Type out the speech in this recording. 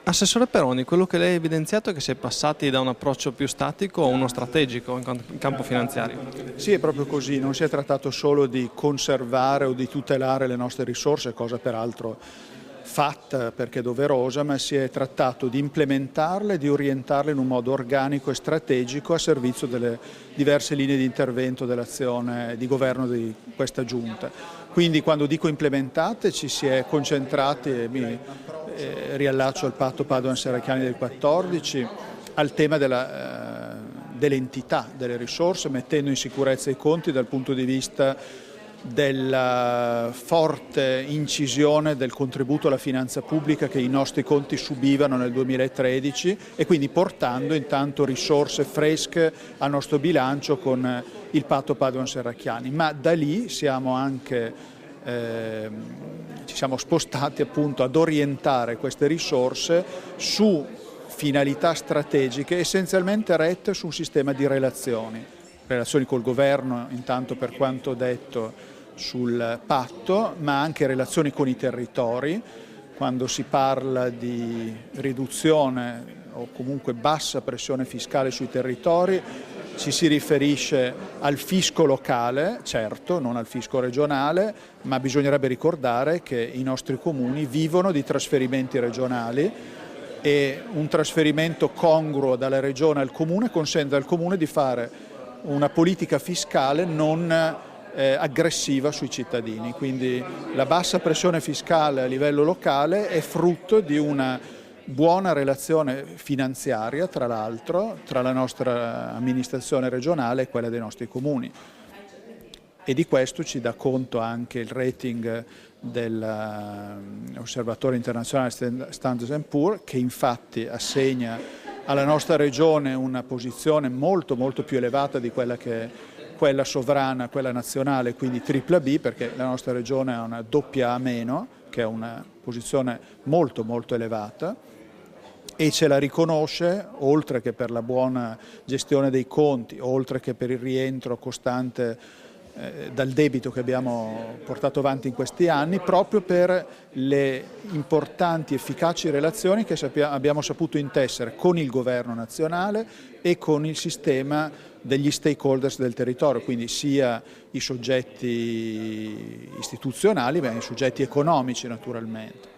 Assessore Peroni, quello che lei ha evidenziato è che si è passati da un approccio più statico a uno strategico in campo finanziario. Sì, è proprio così, non si è trattato solo di conservare o di tutelare le nostre risorse, cosa peraltro fatta perché doverosa, ma si è trattato di implementarle e di orientarle in un modo organico e strategico a servizio delle diverse linee di intervento dell'azione di governo di questa Giunta. Quindi quando dico implementate ci si è concentrati, e mi riallaccio al patto Padoan-Serracchiani del 14, al tema dell'entità delle risorse, mettendo in sicurezza i conti dal punto di vista della forte incisione del contributo alla finanza pubblica che i nostri conti subivano nel 2013 e quindi portando intanto risorse fresche al nostro bilancio con il patto Padoan-Serracchiani. Ma da lì siamo anche ci siamo spostati appunto ad orientare queste risorse su finalità strategiche essenzialmente rette su un sistema di relazioni col governo, intanto per quanto detto sul patto, ma anche relazioni con i territori. Quando si parla di riduzione o comunque bassa pressione fiscale sui territori, ci si riferisce al fisco locale, certo, non al fisco regionale, ma bisognerebbe ricordare che i nostri comuni vivono di trasferimenti regionali e un trasferimento congruo dalla regione al comune consente al comune di fare una politica fiscale non aggressiva sui cittadini. Quindi la bassa pressione fiscale a livello locale è frutto di una buona relazione finanziaria, tra l'altro, tra la nostra amministrazione regionale e quella dei nostri comuni. E di questo ci dà conto anche il rating dell'Osservatorio internazionale Standard & Poor's, che infatti assegna alla nostra regione una posizione molto più elevata di quella che è quella sovrana, quella nazionale, quindi tripla B, perché la nostra regione ha una doppia A-, che è una posizione molto elevata, e ce la riconosce, oltre che per la buona gestione dei conti, oltre che per il rientro costante dal debito che abbiamo portato avanti in questi anni, proprio per le importanti e efficaci relazioni che abbiamo saputo intessere con il governo nazionale e con il sistema degli stakeholders del territorio, quindi sia i soggetti istituzionali ma i soggetti economici naturalmente.